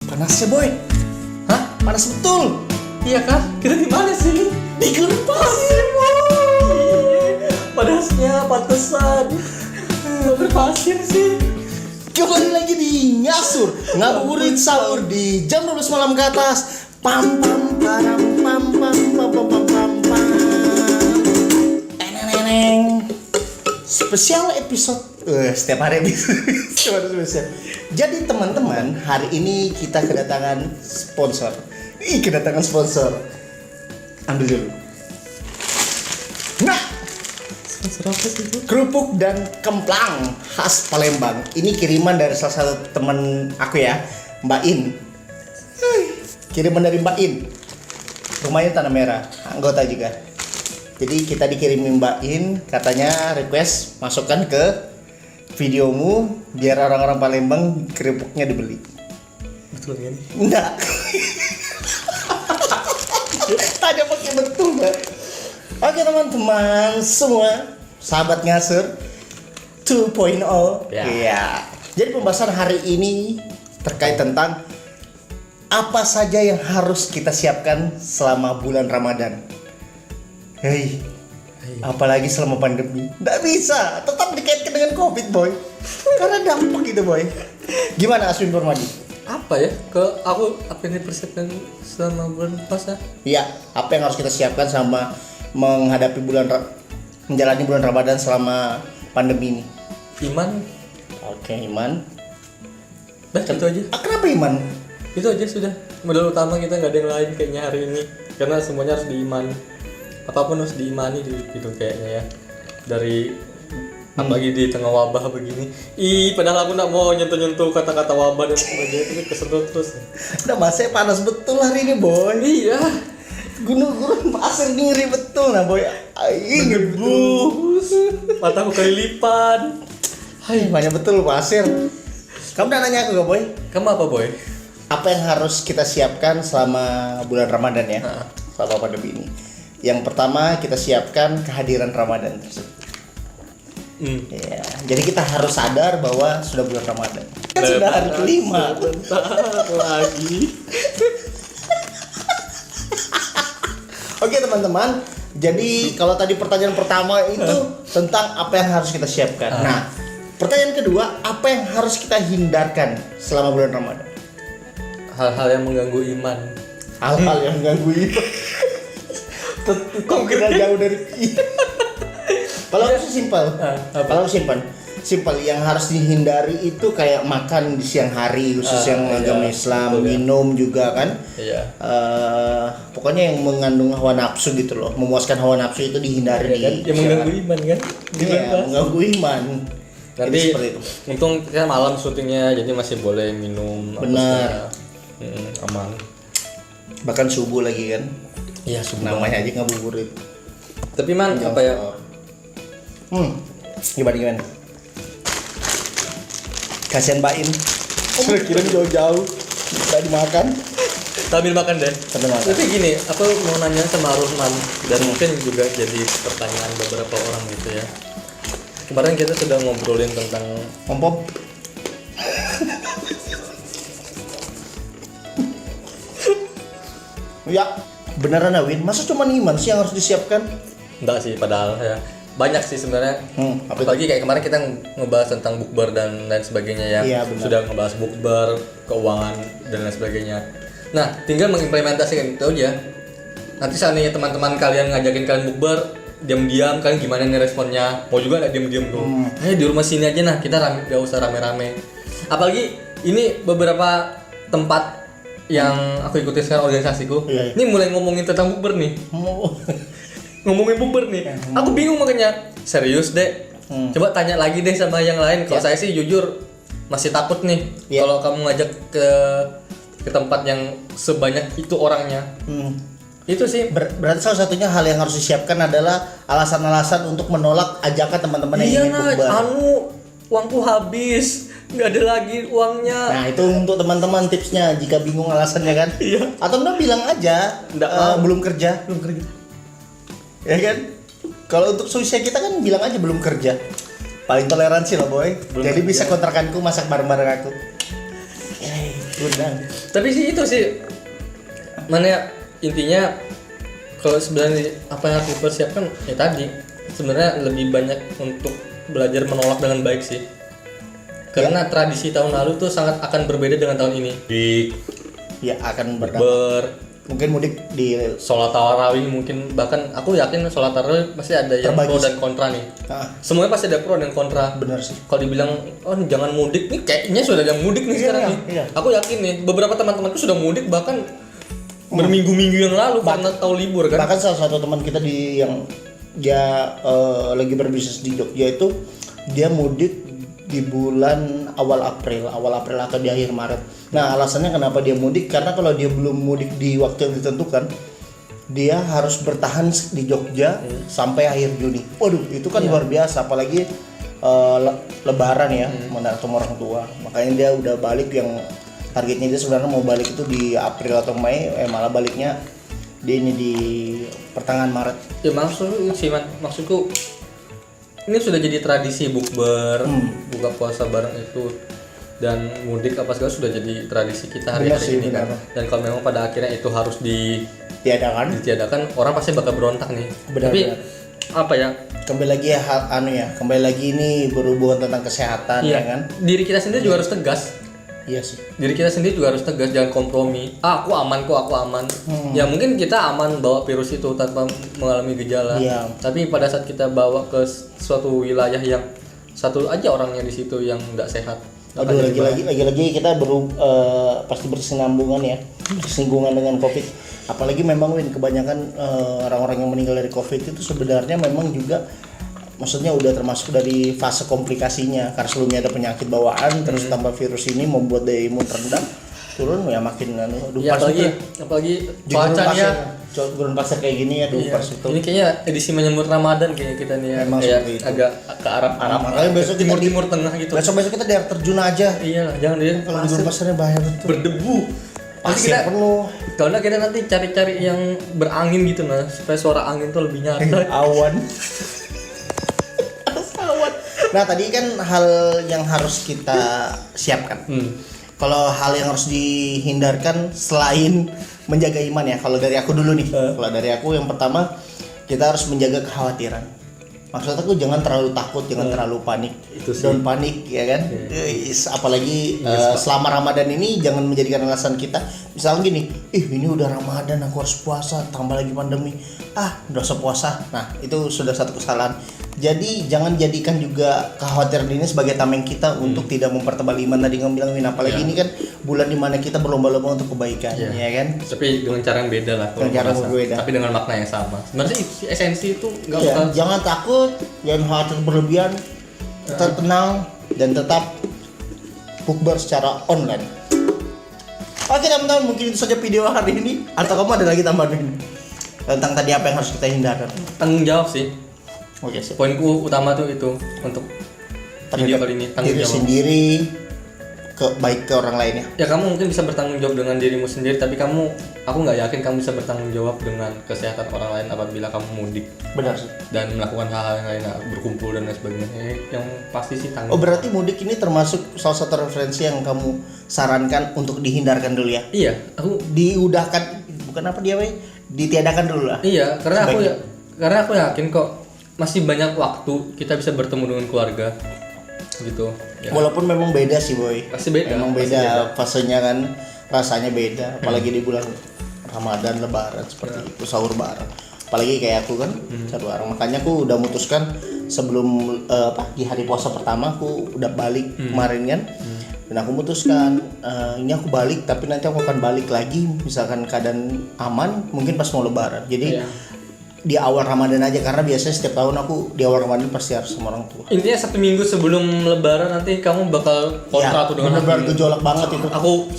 Panasnya boy. Hah? Panas betul. Iya kah? Kita di mana sih? Di gurun pasir boy. Panasnya pantesan. Gak berpasir sih. Kembali lagi di Ngasur Ngabuburit Sahur di jam 12 malam ke atas. Pam pam param pam pam pam pam pam pam pam. Eneng. Spesial episode setiap hari episode spesial. Jadi teman-teman, hari ini kita kedatangan sponsor. Kedatangan sponsor. Ambil dulu. Nah, Sponsor apa sih itu? kerupuk dan kemplang khas Palembang. Ini kiriman dari salah satu teman aku ya, Mbak In. Kiriman dari Mbak In. Rumahnya Tanah Merah, anggota juga. Jadi kita dikirimin Mbak In, katanya request masukkan ke videomu biar orang-orang Palembang kerupuknya dibeli. Betul kan? Enggak. Tanya pakai betul Mbak. Oke teman-teman semua, sahabat Ngasur 2.0. Ya. Iya. Jadi pembahasan hari ini terkait tentang apa saja yang harus kita siapkan selama bulan Ramadan. Hei, apalagi selama pandemi. Nggak bisa, tetap dikaitkan dengan COVID boy. Karena dampak gitu boy. Gimana Aswin Permadi? Apa ya? Apa yang dipersiapkan selama bulan puasa? Iya, apa yang harus kita siapkan sama menghadapi menjalani bulan Ramadan selama pandemi ini? Iman. Oke, iman. Dah itu aja. Kenapa iman? Itu aja sudah. Modal utama kita nggak ada yang lain kayaknya hari ini. Karena semuanya harus diimani. Apapun harus diimani gitu kayaknya ya. Dari apalagi di tengah wabah begini. Padahal aku nggak mau nyentuh-nyentuh kata-kata wabah dan sebagainya, tapi kesentuh terus. Udah masih panas betul hari ini boy. Iya. Gunung-gunung pasir ngiri betul nah boy. Ngebus. Mataku kelilipan. Hai, banyak betul pasir. Kamu udah nanya aku gak boy? Kamu apa boy? Apa yang harus kita siapkan selama bulan Ramadan ya? Selama pandemi ini. Yang pertama kita siapkan kehadiran Ramadan tersebut. Ya, jadi kita harus sadar bahwa sudah bulan Ramadan. Kan sudah hari kelima. Bentar lagi. Oke teman-teman. Jadi kalau tadi pertanyaan pertama itu tentang apa yang harus kita siapkan. Nah, pertanyaan kedua, apa yang harus kita hindarkan selama bulan Ramadan? Hal-hal yang mengganggu iman. Hal-hal yang mengganggu iman. Kok kita jauh dari Kalau aku sih simpel. Kalau aku simpel yang harus dihindari itu kayak makan di siang hari khusus yang agama Islam, minum juga kan. Iya. Pokoknya yang mengandung hawa nafsu gitu loh, memuaskan hawa nafsu itu dihindari Kan? Yang mengganggu iman kan? Iya, mengganggu iman. Nanti Jadi seperti itu. untung kan malam syutingnya jadi masih boleh minum. Benar. Aman. Bahkan subuh lagi kan. Iya subuh. Namanya aja ngabuburit. Tapi man apa ya? Gimana? Kasihan Mbak In. Sudah kirim jauh-jauh. Udah dimakan. Sambil makan deh. Sambil makan. Tapi gini, aku mau nanya sama Rusman dan mungkin juga jadi pertanyaan beberapa orang gitu ya. Kemarin kita sudah ngobrolin tentang Pom-pom. Ya, beneran Win. Masa cuma iman sih yang harus disiapkan? enggak sih padahal ya. Banyak sih sebenarnya. Apa itu? Apalagi kayak kemarin kita ngebahas tentang bukber dan lain sebagainya ya. Iya, benar. Sudah ngebahas bukber, keuangan dan lain sebagainya. Nah, tinggal mengimplementasikan itu aja. Nanti seandainya teman-teman kalian ngajakin kalian bukber, diam-diam kalian gimana nih responnya? Mau juga nggak diam-diam tuh? Di rumah sini aja nah, kita nggak usah rame-rame. Apalagi ini beberapa tempat yang aku ikutin sekarang organisasiku. Iya. Ini mulai ngomongin tentang bukber nih. Ngomongin bukber nih. Aku bingung makanya. Serius deh. Coba tanya lagi deh sama yang lain. Kalau saya sih jujur masih takut nih. Ya. Kalau kamu ngajak ke tempat yang sebanyak itu orangnya. Itu sih. Berarti salah satunya hal yang harus disiapkan adalah alasan-alasan untuk menolak ajakan teman-teman yang Iya ingin nah, bukber. uangku habis. Nggak ada lagi uangnya. Nah itu untuk teman-teman tipsnya jika bingung alasannya kan. Iya. Atau enggak bilang aja belum kerja. Ya kan? Kalau untuk seusia kita kan bilang aja belum kerja. Paling toleransi loh boy. Jadi bisa kontrakanku masak bareng-bareng aku. Benar. Tapi sih itu sih mana ya, intinya kalau sebenarnya apa yang harus dipersiapkan ya tadi sebenarnya lebih banyak untuk belajar menolak dengan baik sih. Karena tradisi tahun lalu tuh sangat akan berbeda dengan tahun ini. Di Ya akan mungkin mudik di sholat tarawih mungkin, bahkan aku yakin sholat tarawih pasti ada yang Terbagi pro sih. dan kontra nih. Semuanya pasti ada pro dan kontra. Benar sih. Kalau dibilang oh jangan mudik nih, kayaknya sudah ada yang mudik nih sekarang nih. Iya. Aku yakin nih beberapa teman-temanku sudah mudik bahkan berminggu-minggu yang lalu karena tahu libur kan. Bahkan salah satu teman kita yang dia lagi berbisnis di Jogja itu dia mudik di bulan awal April atau di akhir Maret. Nah, alasannya kenapa dia mudik karena kalau dia belum mudik di waktu yang ditentukan, dia harus bertahan di Jogja sampai akhir Juni. Waduh, itu kan luar biasa, apalagi Lebaran ya, ketemu orang tua. Makanya dia udah balik, yang targetnya dia sebenarnya mau balik itu di April atau Mei, malah baliknya dia ini di pertengahan Maret. Ya maksudku ini sudah jadi tradisi bukber, buka puasa bareng itu dan mudik apa segala sudah jadi tradisi kita hari-hari ini kan. Dan kalau memang pada akhirnya itu harus ditiadakan, orang pasti bakal berontak nih. Tapi apa ya? Kembali lagi kembali lagi ini berhubungan tentang kesehatan ya kan. Diri kita sendiri juga harus tegas. Iya sih. Diri kita sendiri juga harus tegas, jangan kompromi. Aku aman. Ya mungkin kita aman bawa virus itu tanpa mengalami gejala. Iya. Tapi pada saat kita bawa ke suatu wilayah yang satu aja orangnya di situ yang nggak sehat. Aduh, lagi-lagi kita pasti bersinggungan dengan COVID. Apalagi memang kebanyakan orang-orang yang meninggal dari COVID itu sebenarnya memang juga maksudnya udah termasuk dari fase komplikasinya, karena sebelumnya ada penyakit bawaan terus tambah virus ini membuat daya imun rendah, turun ya makin ya, apalagi cuacanya gurun pasir kayak gini ya pas itu. Ini kayaknya edisi menyambut Ramadan kayaknya kita nih ya. Memang kayak seperti itu. agak ke Arab. Makanya besok timur tengah gitu. Besok kita di air terjun aja. Iyalah, jangan deh. Kalau di gurun pasirnya bahaya betul. Berdebu. Pasir penuh. Kalau kita nanti cari-cari yang berangin gitu nah, supaya suara angin tuh lebih nyata. Awan. Nah tadi kan hal yang harus kita siapkan. Kalau hal yang harus dihindarkan selain menjaga iman ya, kalau dari aku dulu nih. Kalau dari aku yang pertama kita harus menjaga kekhawatiran. Maksud aku jangan terlalu takut, jangan terlalu panik. Don't panik ya kan. Apalagi selama Ramadan ini jangan menjadikan alasan kita. Misalnya gini, ini udah Ramadan aku harus puasa, tambah lagi pandemi. Udah usah puasa. Nah, itu sudah satu kesalahan. Jadi jangan jadikan juga kekhawatiran ini sebagai tameng kita untuk tidak mempertebal iman tadi kamu bilang, apalagi ini kan bulan dimana kita berlomba-lomba untuk kebaikan, ya kan? Tapi dengan cara yang beda lah. Dengan cara yang berbeda. Tapi dengan makna yang sama. Sebenarnya esensi itu nggak usah. Jangan takut, jangan khawatir berlebihan, tetap tenang dan tetap bukber secara online. Oke teman-teman, mungkin itu saja video hari ini. Atau kamu ada lagi tambahan ini tentang tadi apa yang harus kita hindarkan? Tanggung jawab sih. Oke sih. Poinku utama tuh itu untuk video kali ini, tanggung diri jawab sendiri baik ke orang lainnya. Ya kamu mungkin bisa bertanggung jawab dengan dirimu sendiri, tapi aku nggak yakin kamu bisa bertanggung jawab dengan kesehatan orang lain apabila kamu mudik. Benar sih. Dan melakukan hal-hal yang lain, berkumpul dan lain sebagainya. Yang pasti sih tanggung. Berarti mudik ini termasuk salah satu referensi yang kamu sarankan untuk dihindarkan dulu ya? Iya, aku diudahkan, bukan apa dia ditiadakan dulu lah. Iya, karena aku yakin kok masih banyak waktu kita bisa bertemu dengan keluarga gitu ya. Walaupun memang beda sih boy, pasti beda, memang beda fasenya kan, rasanya beda, apalagi di bulan Ramadan, Lebaran seperti itu, sahur bareng, apalagi kayak aku kan sahur bareng. Makanya aku udah memutuskan sebelum di hari puasa pertama aku udah balik kemarin kan, dan aku memutuskan ini aku balik tapi nanti aku akan balik lagi misalkan keadaan aman mungkin pas mau Lebaran. Jadi di awal Ramadan aja, karena biasanya setiap tahun aku di awal Ramadan pasti harus sama orang tua. Intinya 1 minggu sebelum Lebaran nanti kamu bakal kontra tuh dengan benar-benar gejolak banget itu.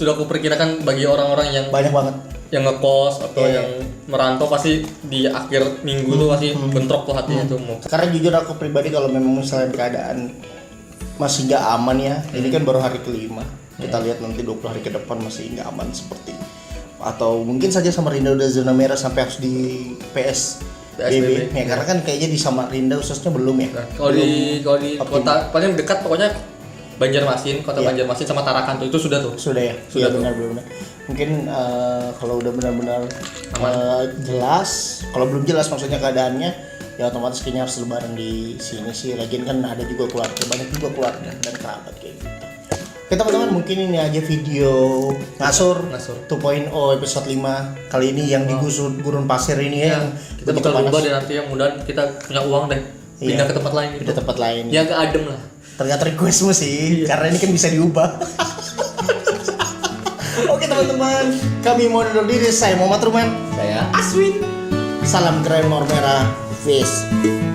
Aku perkirakan bagi orang-orang yang banyak banget yang ngekos atau yang merantau pasti di akhir minggu tuh pasti bentrok tuh hatinya tuh. Karena jujur aku pribadi kalau memang misalnya keadaan masih nggak aman ya, ini kan baru hari kelima. Kita lihat nanti 20 hari ke depan masih nggak aman seperti atau mungkin saja Samarinda udah zona merah sampai harus di PSBB ya, karena kan kayaknya di Samarinda khususnya belum ya. Nah, kalau di kota paling dekat pokoknya Banjarmasin, kota Iya. Banjarmasin sama Tarakan tuh itu sudah tuh. Sudah ya? Sudah Iya, tuh. benar. Mungkin kalau udah benar-benar Aman. jelas, kalau belum jelas maksudnya keadaannya, ya otomatis kayaknya harus lebaran di sini sih. Lagian kan ada juga keluarga, banyak juga keluarga dan kerabat kayak gitu. Oke teman-teman, mungkin ini aja video Ngasur Ngasur. 2.0 episode 5 kali ini yang di gurun pasir ini ya. Ya, Yang kita begitu bakal panas. ubah dan nanti yang mudah kita punya uang deh. Pindah Iya. ke tempat lain gitu. Di tempat lain. Yang agak adem lah. Tergantung requestmu sih, karena ini kan bisa diubah. Oke teman-teman, kami mau undur diri. Saya Muhammad Ruman. Saya Aswin. Salam keren Mawar Merah. Peace.